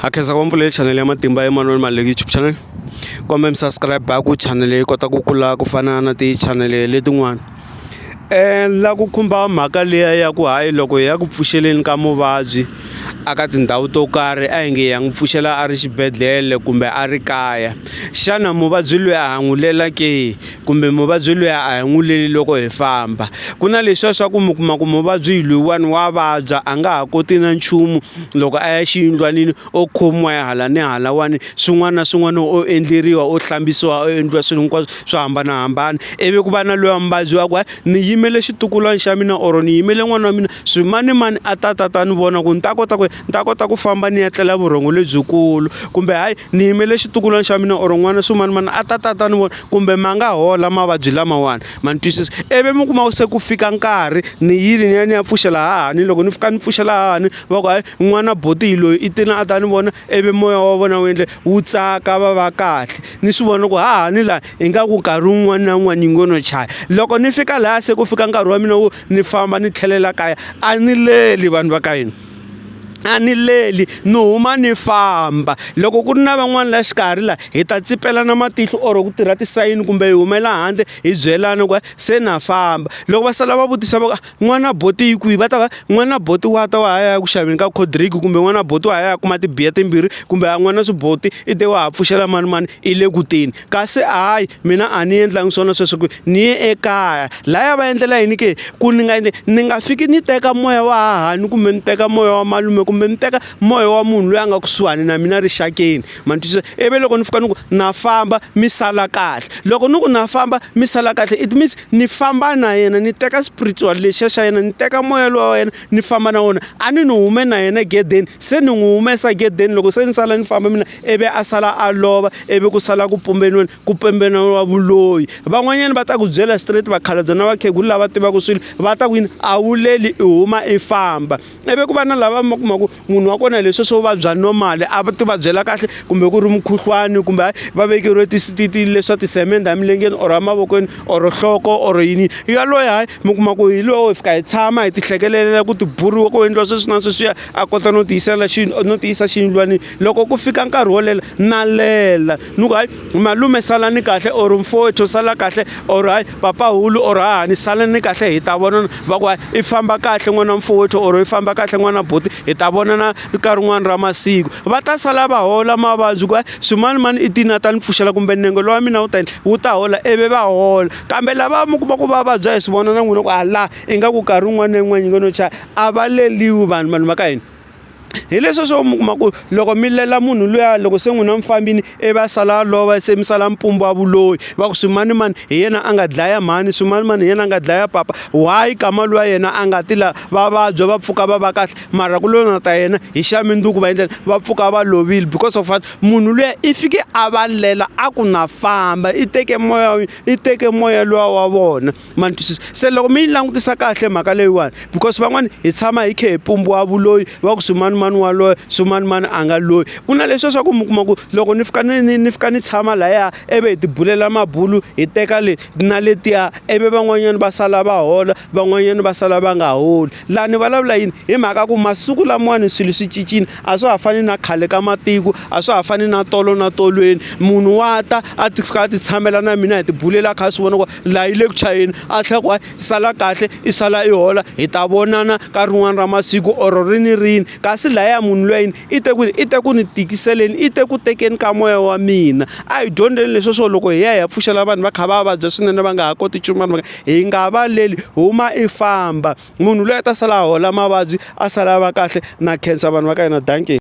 Hakeza kwa mpfula channel ya Matimba Emmanuel Maleki YouTube channel. Kombe subscribe ku channel yi kota ku kula ku fana na ti channel letin'wana. La ku khumba mhaka leya ya ku hayi loko ya ku pfuxeleni ka muvabyi aka tindhawu to karhi a hi nge ya n'wi pfuxela a ri xibedhlele kumbe a ri kaya. Xana muvabyi loyi a hangulela ke kumbe muvabyi loyi a hanguleli loko hi famba? Ku na leswiya swa ku mi kuma ku muvabyi loyiwani wa vabya a nga ha koti na nchumu loko a ya xiyindlwanini o khomiwa ya hala ni halawani swin'wana na swin'wana o endleriwa o hlambisiwa o endliwa swilo hinkwaswo swo hambanahambana ivi ku va na loyi wa muvabyi wa ku ni yimele xitukulwana xa mina or ni yimele n'wana wa mina swimanimani a ta ni vona ku ni ta kota ku famba ni ya tlela vurhongo lebyikulu kumbe hayi ni yimele xitukulwana xa mina or n'wana swimanimani a ta ni vona kumbe ma nga hola mavabyi lamawani ma ni twisisa ivi mi kuma se ku fika nkarhi ni yile ni ya ni ya pfuxela hahani loko ni fika ni pfuxela hahani va ku hayi n'wana boti loyi i tina a ta ni vona ivi moya wa vona wu endle wu tsaka va va kahle ni swi vona ku hahani laha hi nga ku nkarhi wun'wana na wun'wana yi ngo no chaya loko ni fika laha se ku fika nkarhi wa mina wo ni famba ni tlhelela kaya a ni leli vanhu va ka hina a ni leli ni huma ni famba loko ku ri na van'wana la xikarhi la hi ta tsipela na matihlo or ku tirha tisayini kumbe hi humela handle hi byelana ku se na famba loko va sala va vutisa va n'wana boti yi kwihi va ta n'wana boti wa ta wa ya ku xaveni ka Codric kumbe n'wana boti wa ya kuma tibiya timbirhi kumbe a n'wana swiboti i te wa ha pfuxela mani i le kutini kasi hayi mina a ni endlangi swona sweswo ku ni ye ekaya laya va endlela yini ke ku ni nga fiki ni teka moya wa hahani kumbe ni teka moya wa malume kumbe ni teka moya wa munhu loyi a nga kusuhani na mina rixakeni ma ni twisisa ivi loko ni fika ni ku na famba mi sala kahle loko ni ku na famba mi sala kahle it means ni famba na yena ni teka spiritual lexiya xa yena ni teka moya lowa wa yena ni famba na wona a ni hume na yena gedeni se ni n'wi humesa gedeni loko se ni sala ni famba mina ivi a sala a lova ivi ku sala ku pumbeniwa vuloyi van'wanyana va ta ku byela straight vakhalabya na vakhegulu lava tivaka swilo va ta ku yini a wu leli i huma i famba ivi ku va na lava ma kuma ku munhu wa kona leswi swo vabya normally a va ti va byela kahle kumbe ku ri mukhuhlwani kumbe va vekeriwe leswa tisemende emilengeni or emavokweni or nhloko or yini yaloye hayi mi kuma ku hi lowo hi fika hi tshama hi ti hlekelela ku ti buriwa ku endliwa sweswi na sweswiya a kota no tiyisa xiyindlwanini loko ku fika nkarhi wo lela na lela ni ku hayi malume salani kahle or mfowethu sala kahle or hayi papahulu or hahani salani kahle hi ta vona va ku hayi i famba kahle n'wana mfowethu or i famba kahle n'wana boti hi ta vona na nkarhi wun'wana ra masiku va ta sala va hola mavabyi ku swimanimani i tina ta ni pfuxela kumbe nenge lowa mina wu ta hola ivi va hola kambe lava mi kuma ku va vabya hi swi vona na n'wina ku hala i nga ku nkarhi wun'wana na yin'wana yi nga no chaya a va leliwi vanhu va ka hina hi leswo swo mi kuma ku loko mi lela munhu luya loko se n'wina mi fambini va sala a lova se mi sala mpumbu wa vuloyi va ku swimanimani hi yena a nga dlaya mhani swimanimani hi yena a nga dlaya papa why kama luya yena a nga ti la va vabya va pfuka va va kahle mara ku lona ta yena hi xa mindzuku va endlela va pfuka va lovile because of what munhu luya i fike a va lela a ku na famba i teke moya luwa wa vona ma ni twisisa se loko mi yi langutisa kahle mhaka leyiwani because van'wani hi tshama hi khe hi pumbiwa vuloyi va ku swimanimani wa loyi swimanimani a nga loyi ku na leswiya swa ku mi kuma ku loko ni fika ni tshama laya ivi hi ti bulela mabulu hi teka na letiya ivi van'wanyana va sala va hola van'wanyana va sala va nga holi laha ni vulavula yini hi mhaka ku masiku lamawani swilo swi cincile a swa ha fani na khale ka matiko a swa ha fani na tolo na tolweni munhu wa ta a ti fika a ti tshamela na mina hi ti bulela kha swi vona ku laha yi le ku chayeni a tlhela ku sala kahle i sala i hola hi ta vonana ka rin'wana ra masiku or rini kasi laya munhu loyi i te ku ni tikiseleni i te ku tekeni ka moya wa mina a hi dyondzeni leswo swo loko hi ya pfuxela vanhu va kha va vabya swinene va nga ha koti nchumu hi nga va leli huma i famba munhu loyi a ta sala a hola mavabyi a sala va kahle na khensa vanhu va ka hina danke.